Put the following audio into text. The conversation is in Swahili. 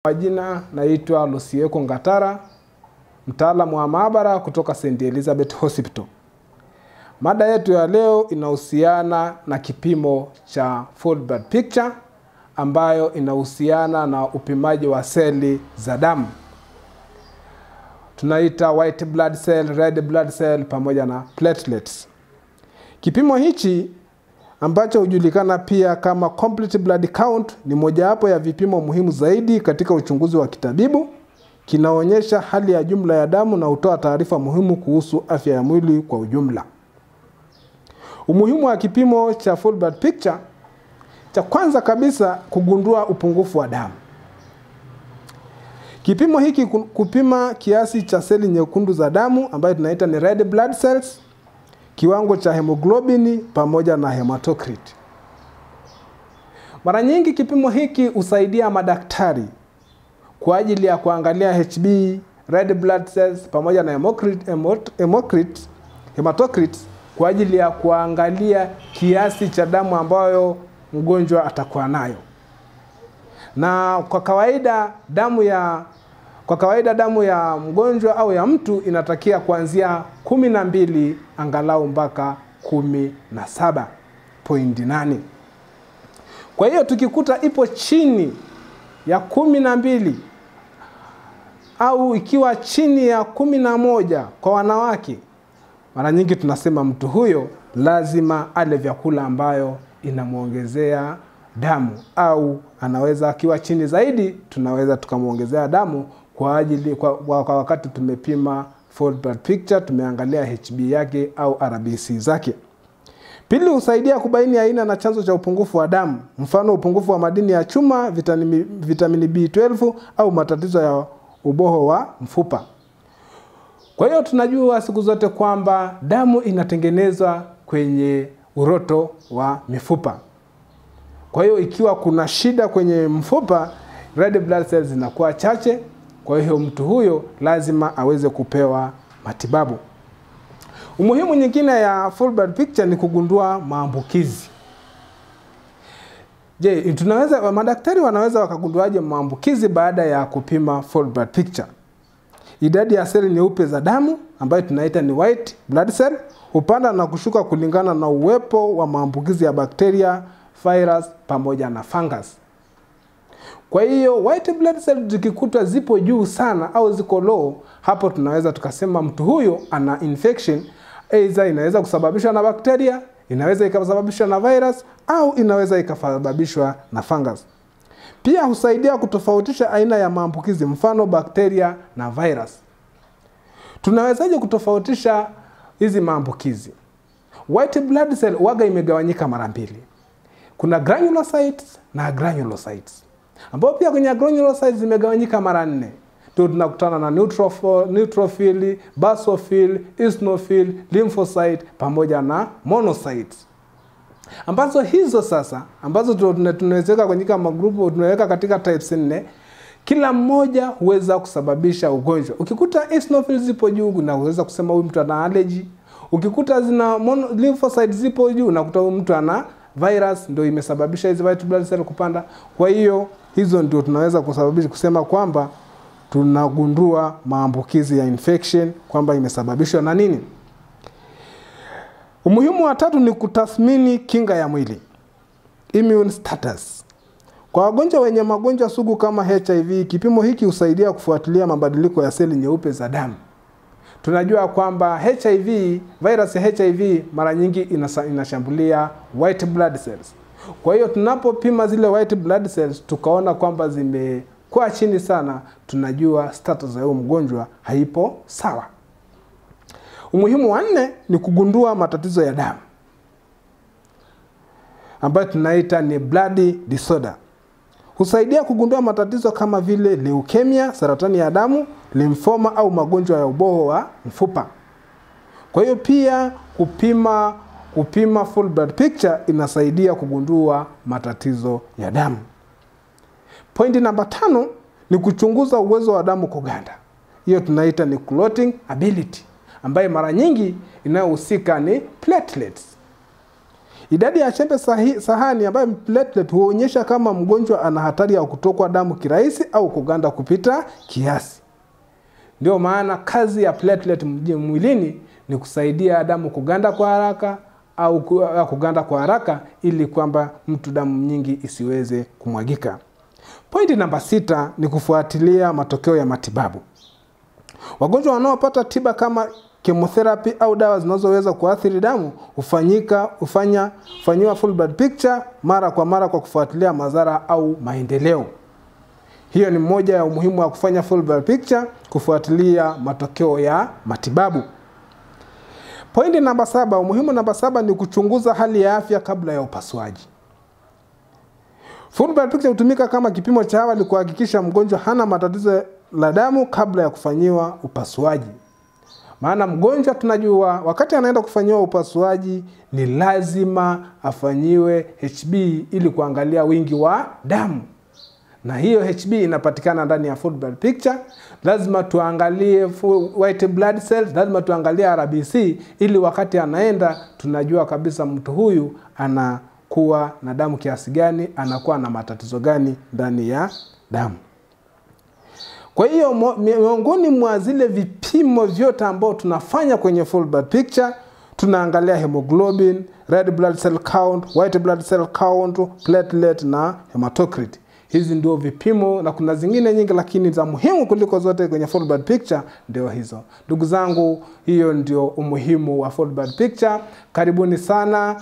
Majina naitwa Lusieko Ngatara, mtaalamu wa maabara kutoka St. Elizabeth Hospital. Mada yetu ya leo inahusiana na kipimo cha full blood picture ambayo inahusiana na upimaji wa seli za damu. Tunaita white blood cell, red blood cell pamoja na platelets. Kipimo hichi ambacho hujulikana pia kama complete blood count ni mojawapo ya vipimo muhimu zaidi katika uchunguzi wa kitabibu. Kinaonyesha hali ya jumla ya damu na hutoa taarifa muhimu kuhusu afya ya mwili kwa ujumla. Umuhimu wa kipimo cha full blood picture, cha kwanza kabisa kugundua upungufu wa damu. Kipimo hiki kupima kiasi cha seli nyekundu za damu ambayo tunaita ni red blood cells, kiwango cha hemoglobin pamoja na hematocrit. Mara nyingi kipimo hiki husaidia madaktari kwa ajili ya kuangalia HB, red blood cells pamoja na hematocrit kwa ajili ya kuangalia kiasi cha damu ambayo mgonjwa atakuwa nayo. Na kwa kawaida damu ya mgonjwa au ya mtu inatakia kuanzia 12 angalau mpaka 17.8. Kwa hiyo tukikuta ipo chini ya 12 au ikiwa chini ya 11 kwa wanawake, mara nyingi tunasema mtu huyo lazima ale vyakula ambayo inamuongezea damu, au anaweza akiwa chini zaidi tunaweza tukamuongezea damu kwa wakati tumepima full blood picture, tumeangalia HB yake au RBC zake. Pili, husaidia kubaini aina na chanzo cha upungufu wa damu, mfano upungufu wa madini ya chuma, vitamini B12 au matatizo ya uboho wa mfupa. Kwa hiyo tunajua siku zote kwamba damu inatengenezwa kwenye uroto wa mifupa. Kwa hiyo ikiwa kuna shida kwenye mfupa, red blood cells zinakuwa chache. Kwa hiyo mtu huyo lazima aweze kupewa matibabu. Umuhimu nyingine ya full blood picture ni kugundua maambukizi. Je, madaktari wanaweza wakagunduaje maambukizi baada ya kupima full blood picture? Idadi ya seli nyeupe za damu ambayo tunaita ni white blood cell hupanda na kushuka kulingana na uwepo wa maambukizi ya bakteria, virus pamoja na fungus. Kwa hiyo white blood cell zikikutwa zipo juu sana au ziko low, hapo tunaweza tukasema mtu huyo ana infection. Aidha inaweza kusababishwa na bakteria, inaweza ikasababishwa na virus au inaweza ikasababishwa na fungus. Pia husaidia kutofautisha aina ya maambukizi, mfano bakteria na virus. Tunawezaje kutofautisha hizi maambukizi? White blood cell waga imegawanyika mara mbili. Kuna granulocytes na granulocytes, ambao pia kwenye granulocytes zimegawanyika mara 4. Tunakutana na neutrophil, basophil, eosinophil, lymphocyte pamoja na monocytes. Ambazo hizo sasa, ambazo tunaweka kwenye magrupu, tunaweka katika types 4, kila mmoja huweza kusababisha ugonjwa. Ukikuta eosinophil zipo juu, unaweza kusema huyu mtu ana allergy. Ukikuta zina lymphocytes zipo juu, unakuta huyu mtu ana virus, ndio imesababisha hizo white blood cell kupanda. Kwa hiyo hizo ndio tunaweza kusema kwamba tunagundua maambukizi ya infection kwamba imesababishwa na nini. Umuhimu wa tatu ni kutathmini kinga ya mwili, immune status. Kwa wagonjwa wenye magonjwa sugu kama HIV, kipimo hiki husaidia kufuatilia mabadiliko ya seli nyeupe za damu. Tunajua kwamba HIV, virus ya HIV mara nyingi inashambulia white blood cells. Kwa hiyo tunapopima zile white blood cells tukaona kwamba zimekuwa chini sana, tunajua status ya huyo mgonjwa haipo sawa. Umuhimu wa 4 ni kugundua matatizo ya damu, ambayo tunaita ni blood disorder. Husaidia kugundua matatizo kama vile leukemia, saratani ya damu, lymphoma au magonjwa ya uboho wa mfupa. Kwa hiyo pia kupima full blood picture inasaidia kugundua matatizo ya damu. Pointi namba 5 ni kuchunguza uwezo wa damu kuganda. Hiyo tunaita ni clotting ability, ambayo mara nyingi inayohusika ni platelets. Idadi ya chembe sahani ambayo platelet huonyesha kama mgonjwa ana hatari ya kutokwa damu kirahisi au kuganda kupita kiasi. Ndio maana kazi ya platelet mwilini ni kusaidia damu kuganda kwa haraka au kuganda kwa haraka ili kwamba mtu damu nyingi isiweze kumwagika. Pointi namba 6 ni kufuatilia matokeo ya matibabu. Wagonjwa wanaopata tiba kama chemotherapy au dawa zinazoweza kuathiri damu hufanyiwa full blood picture mara kwa mara kwa kufuatilia madhara au maendeleo. Hiyo ni moja ya umuhimu wa kufanya full blood picture, kufuatilia matokeo ya matibabu. Pointi namba 7, umuhimu namba 7 ni kuchunguza hali ya afya kabla ya upasuaji. Full blood picture hutumika kama kipimo cha awali kuhakikisha mgonjwa hana matatizo la damu kabla ya kufanyiwa upasuaji. Maana mgonjwa tunajua wakati anaenda kufanyiwa upasuaji ni lazima afanyiwe HB ili kuangalia wingi wa damu. Na hiyo HB inapatikana ndani ya full blood picture. Lazima tuangalie white blood cells, lazima tuangalie RBC ili wakati anaenda tunajua kabisa mtu huyu anakuwa na damu kiasi gani, anakuwa na matatizo gani ndani ya damu. Kwa hiyo miongoni mwa zile vipimo vyote ambao tunafanya kwenye full blood picture, tunaangalia hemoglobin, red blood cell count, white blood cell count, platelet na hematocrit. Hizi ndio vipimo, na kuna zingine nyingi lakini za muhimu kuliko zote kwenye full blood picture ndio hizo. Ndugu zangu, hiyo ndio umuhimu wa full blood picture. Karibuni sana.